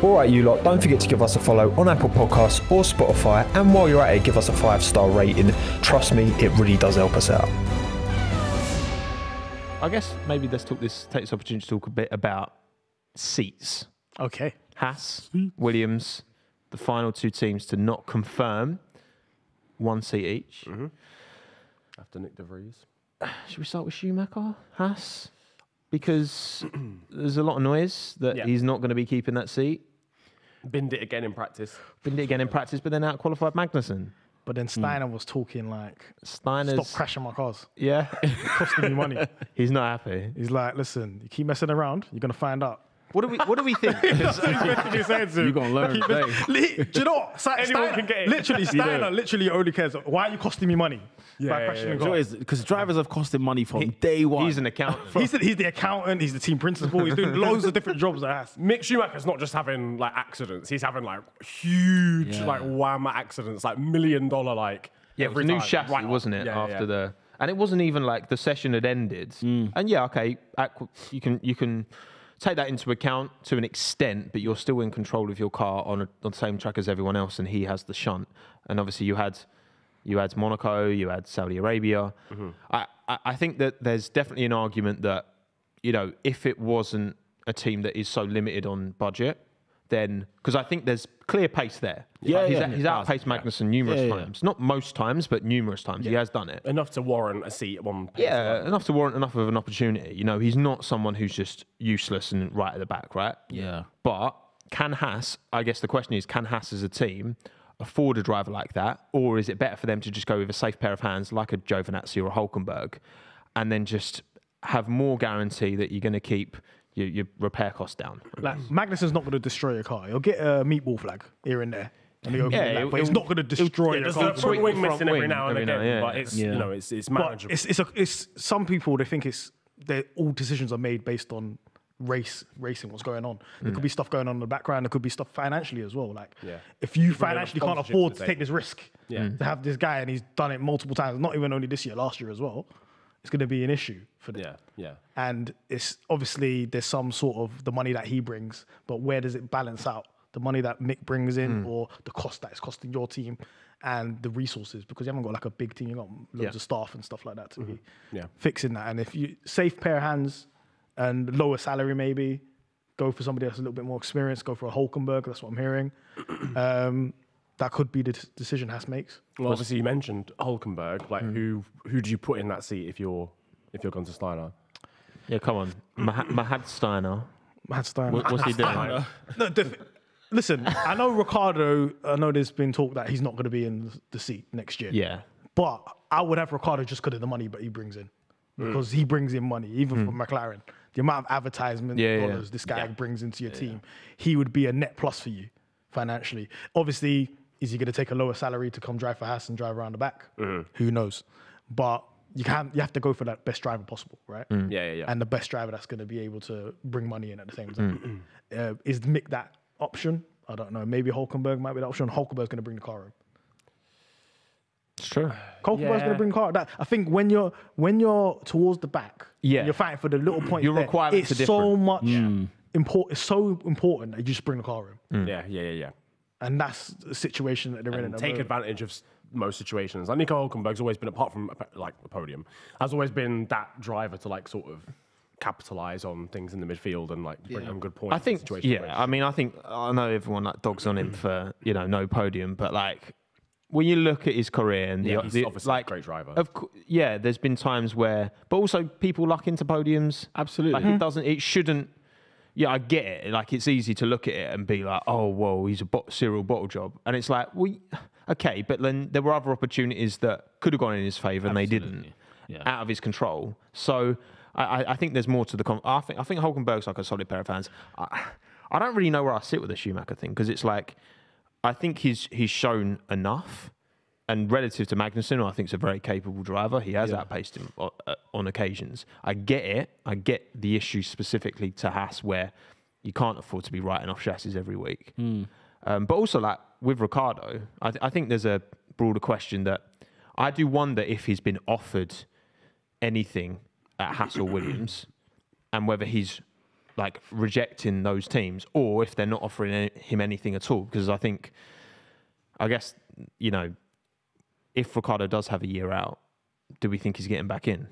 Alright you lot, don't forget to give us a follow on Apple Podcasts or Spotify, and while you're at it, give us a 5-star rating. Trust me, it really does help us out. I guess maybe take this opportunity to talk a bit about seats. Okay. Haas, Williams, the final two teams to not confirm one seat each. Mm-hmm. After Nick de Vries. Should we start with Schumacher, Haas? Because there's a lot of noise that he's not going to be keeping that seat. Binned it again in practice. But then out-qualified Magnussen. But then Steiner was talking like, Stop crashing my cars. Yeah. Costing me money. He's not happy. He's like, listen, you keep messing around, you're going to find out. What do we think? You're going to learn today. Do you know what? Steiner can get it. Literally, Steiner literally only cares. Why are you costing me money? By crashing the car? Because drivers have costed money from day one. He's an accountant. He's the accountant, he's the team principal, he's doing loads of different jobs at Haas. Mick Schumacher's not just having like accidents, he's having like huge like wham accidents, like $1 million like. Yeah, it was a new chassis, wasn't it? And it wasn't even like the session had ended. And you can take that into account to an extent, but you're still in control of your car on the same track as everyone else, and he has the shunt. And obviously you had Monaco, you had Saudi Arabia. I think that there's definitely an argument that, you know, if it wasn't a team that is so limited on budget, then, because I think there's clear pace there. He's outpaced Magnussen numerous times. Not most times, but numerous times. He has done it. Enough to warrant a seat at one pace. Yeah, enough to warrant enough of an opportunity. You know, he's not someone who's just useless and right at the back, right? Yeah. But can Haas, I guess the question is, can Haas as a team afford a driver like that? Or is it better for them to just go with a safe pair of hands like a Giovinazzi or a Hülkenberg and then just have more guarantee that you're going to keep your repair costs down? Like, Magnussen's not going to destroy your car. He'll get a meatball flag here and there. But he's not going to destroy your car. There's a front wing missing every wing now and every again, now, but it's you know it's manageable. It's some people, they think all decisions are made based on racing, what's going on. There could be stuff going on in the background. There could be stuff financially as well. Like if you financially can't afford to take this risk to have this guy, and he's done it multiple times, not even only this year, last year as well, it's going to be an issue for them. And it's obviously there's some sort of the money that he brings, but where does it balance out? The money that Mick brings in or the cost that it's costing your team and the resources, because you haven't got like a big team, you've got loads of staff and stuff like that to be fixing that. And if you safe pair of hands and lower salary, maybe go for somebody that's a little bit more experienced, go for a Hülkenberg, that's what I'm hearing. That could be the decision Haas makes. Well, obviously you mentioned Hülkenberg. Like who do you put in that seat if you're going to Steiner? Yeah, come on, Mahad Steiner. What's he doing? Listen, I know Ricciardo. I know there's been talk that he's not going to be in the seat next year. Yeah, but I would have Ricciardo just because of the money that he brings in, because he brings in money, even from McLaren. The amount of advertisement dollars this guy brings into your team, he would be a net plus for you financially. Obviously, is he going to take a lower salary to come drive for Haas and drive around the back? Who knows? But you have to go for that best driver possible, right? And the best driver that's going to be able to bring money in at the same time. Is Mick that option? I don't know. Maybe Hülkenberg might be the option. Hülkenberg's going to bring the car in. It's true. Hülkenberg's going to bring the car. I think when you're towards the back, you're fighting for the little points. Your requirements are different. So much important. It's so important that you just bring the car in. Yeah. And that's the situation that they're in. Take advantage of most situations. Like Nico Hülkenberg's always been, apart from like a podium, has always been that driver to like sort of capitalize on things in the midfield and like bring on good points. I think, I know everyone like dogs on him for no podium, but like when you look at his career and he's obviously like a great driver. There's been times where, but also people luck into podiums. Absolutely, like it shouldn't. Yeah, I get it. Like, it's easy to look at it and be like, oh, whoa, he's a serial bottle job. And it's like, okay, but then there were other opportunities that could have gone in his favour and they didn't, out of his control. So I think there's more to the... I think Hülkenberg's like a solid pair of hands. I don't really know where I sit with the Schumacher thing, because it's like, I think he's shown enough. And relative to Magnussen, who I think is a very capable driver, he has outpaced him on occasions. I get it. I get the issue specifically to Haas, where you can't afford to be writing off chassis every week. But also, like with Ricciardo, I think there's a broader question that I do wonder if he's been offered anything at Haas or Williams, and whether he's like rejecting those teams, or if they're not offering him anything at all. Because I guess, you know, if Ricciardo does have a year out, do we think he's getting back in?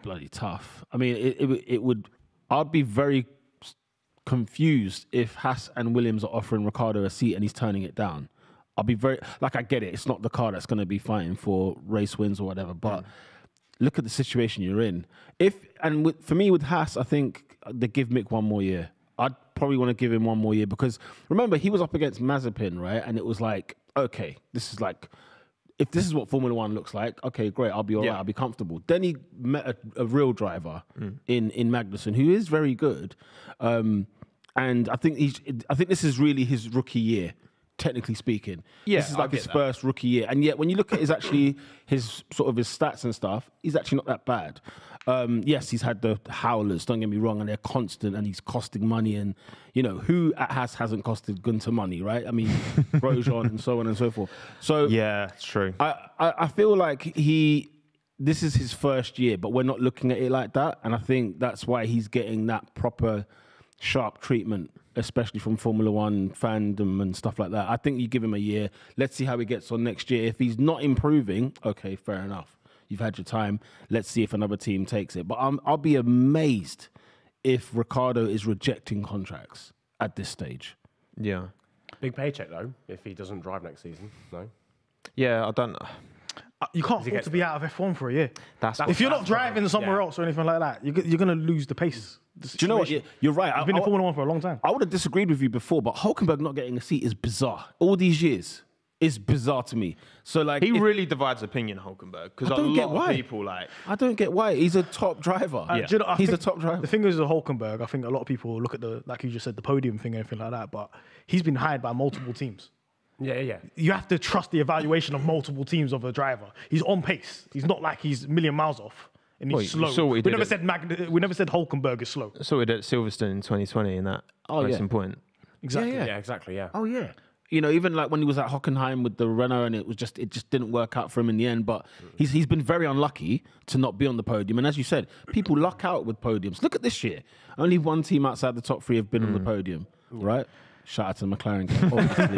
Bloody tough. I mean, it would. I'd be very confused if Haas and Williams are offering Ricciardo a seat and he's turning it down. I'll be very, like, I get it. It's not the car that's going to be fighting for race wins or whatever, but look at the situation you're in. For me with Haas, I think they give Mick one more year. I'd probably want to give him one more year because remember, he was up against Mazepin, right? And it was like, okay, this is like, if this is what Formula One looks like, okay, great, I'll be all right, I'll be comfortable. Then he met a real driver in Magnussen, who is very good. And I think this is really his rookie year, technically speaking. Yeah, this is like his first rookie year. And yet when you look at his sort of his stats and stuff, he's actually not that bad. Yes, he's had the howlers, don't get me wrong, and they're constant and he's costing money. And, you know, who at Haas hasn't costed Gunter money, right? I mean, Grosjean and so on and so forth. So yeah, it's true. I feel like this is his first year, but we're not looking at it like that. And I think that's why he's getting that proper sharp treatment, especially from Formula One fandom and stuff like that. I think you give him a year. Let's see how he gets on next year. If he's not improving, okay, fair enough. You've had your time. Let's see if another team takes it. But I'll be amazed if Ricciardo is rejecting contracts at this stage. Yeah. Big paycheck, though, if he doesn't drive next season. No? Yeah, I don't... You can't afford to be out of F1 for a year. If you're not driving problem. somewhere else or anything like that, you're going to lose the pace. Do you know what? You're right. I've been in Formula One for a long time. I would have disagreed with you before, but Hulkenberg not getting a seat is bizarre. All these years is bizarre to me. So like, he really divides opinion, Hulkenberg, because a lot of people like. I don't get why. He's a top driver. Do you know, he's a top driver. The thing is, with Hulkenberg, I think a lot of people look at like you just said, the podium thing and everything like that. But he's been hired by multiple teams. Yeah. You have to trust the evaluation of multiple teams of a driver. He's on pace. He's not like he's a million miles off. And he's slow. We never said Hulkenberg is slow. Sorted at Silverstone in 2020 in that racing point. Exactly. Yeah, exactly, yeah. Oh, yeah. You know, even like when he was at Hockenheim with the Renault and it just didn't work out for him in the end. But he's been very unlucky to not be on the podium. And as you said, people luck out with podiums. Look at this year. Only one team outside the top three have been on the podium, right? Shout out to the McLaren gang, obviously.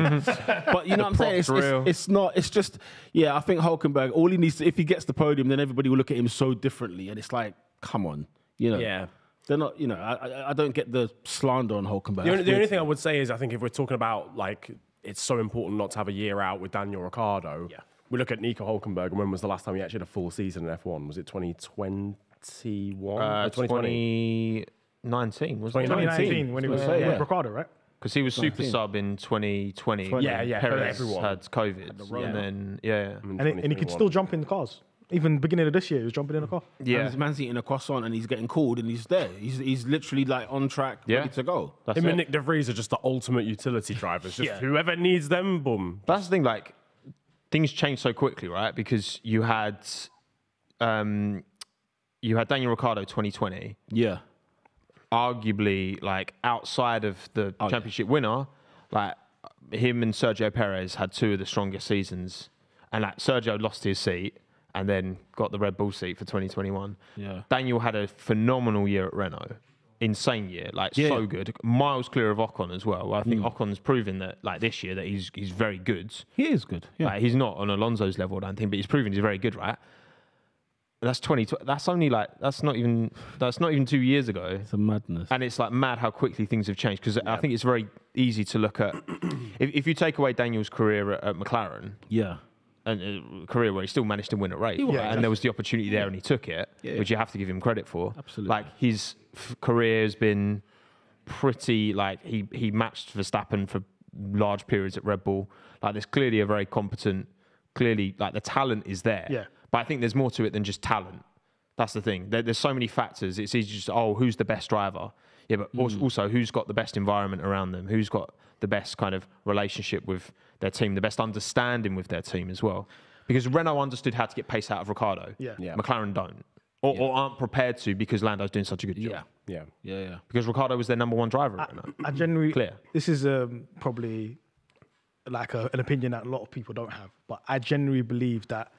But you know what I'm saying? It's just, yeah, I think Hulkenberg, all he needs to, if he gets the podium, then everybody will look at him so differently. And it's like, come on, you know. Yeah. They're not, you know, I don't get the slander on Hulkenberg. The only thing I would say is I think if we're talking about, like, it's so important not to have a year out with Daniel Ricciardo. Yeah. We look at Nico Hulkenberg, and when was the last time he actually had a full season in F1? Was it 2021? 2019, wasn't it? 2019 when he was with Ricciardo, right? Because he was super sub in 2020. Perez had COVID. And then, And he could still jump in the cars. Even beginning of this year, he was jumping in a car. Yeah. And this man's eating a croissant and he's getting called and he's there. He's literally like on track, ready to go. Him and Nick De Vries are just the ultimate utility drivers. Just whoever needs them, boom. That's the thing, like, things change so quickly, right? Because you had Daniel Ricciardo 2020. Yeah. Arguably, like, outside of the championship winner, like, him and Sergio Perez had two of the strongest seasons. And, like, Sergio lost his seat and then got the Red Bull seat for 2021. Yeah. Daniel had a phenomenal year at Renault. Insane year, like, so good. Miles clear of Ocon as well. I think Ocon's proven that, like, this year that he's very good. He is good. Yeah. Like, he's not on Alonso's level, I don't think, but he's proven he's very good, right? That's 2020. That's only like that's not even 2 years ago. It's a madness, and it's like mad how quickly things have changed. Because I think it's very easy to look at if you take away Daniel's career at McLaren, and a career where he still managed to win a race, and there was the opportunity there, and he took it, which you have to give him credit for. Absolutely, like his career has been pretty like he matched Verstappen for large periods at Red Bull. Like there's clearly a very competent, clearly like the talent is there. Yeah. But I think there's more to it than just talent. That's the thing. There's so many factors. It's easy to just, who's the best driver? Yeah, but also who's got the best environment around them? Who's got the best kind of relationship with their team, the best understanding with their team as well? Because Renault understood how to get pace out of Ricciardo. Yeah. McLaren don't. Or aren't prepared to because Lando's doing such a good job. Yeah. Because Ricciardo was their number one driver at Renault. I genuinely... Clear. This is probably like an opinion that a lot of people don't have. But I genuinely believe that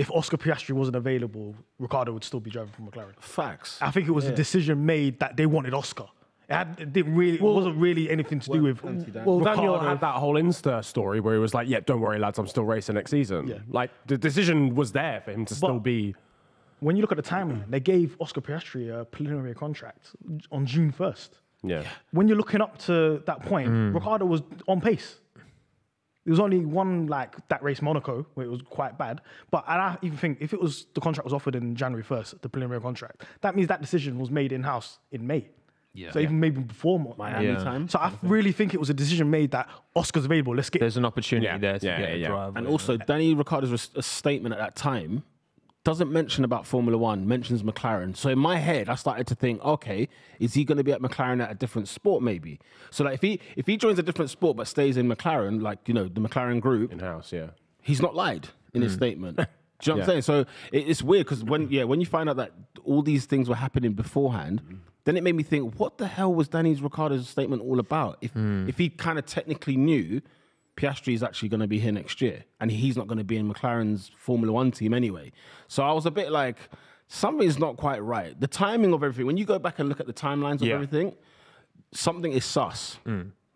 if Oscar Piastri wasn't available, Ricciardo would still be driving for McLaren. Facts. I think it was a decision made that they wanted Oscar. It wasn't really anything to do with. Well, Daniel had that whole Insta story where he was like, "Yeah, don't worry, lads, I'm still racing next season." Yeah. Like the decision was there for him to still be. When you look at the timeline, they gave Oscar Piastri a preliminary contract on June 1st. Yeah. When you're looking up to that point, Ricciardo was on pace. There was only one that race, Monaco, where it was quite bad. But I even think if it was the contract was offered in January 1st, the preliminary contract, that means that decision was made in house in May. Yeah. So even maybe before Miami time. So I really think it was a decision made that Oscar's available. Let's get. There's an opportunity there to get a driver. And also, Danny Ricciardo's statement at that time doesn't mention about Formula One, mentions McLaren. So in my head, I started to think, okay, is he going to be at McLaren at a different sport maybe? So like if he joins a different sport but stays in McLaren, like, you know, the McLaren group. In-house, yeah. He's not lied in his statement. Do you know what I'm saying? So it's weird because when you find out that all these things were happening beforehand, then it made me think, what the hell was Danny Ricciardo's statement all about? If he kind of technically knew Piastri is actually going to be here next year and he's not going to be in McLaren's Formula One team anyway. So I was a bit like, something's not quite right. The timing of everything, when you go back and look at the timelines of everything, something is sus.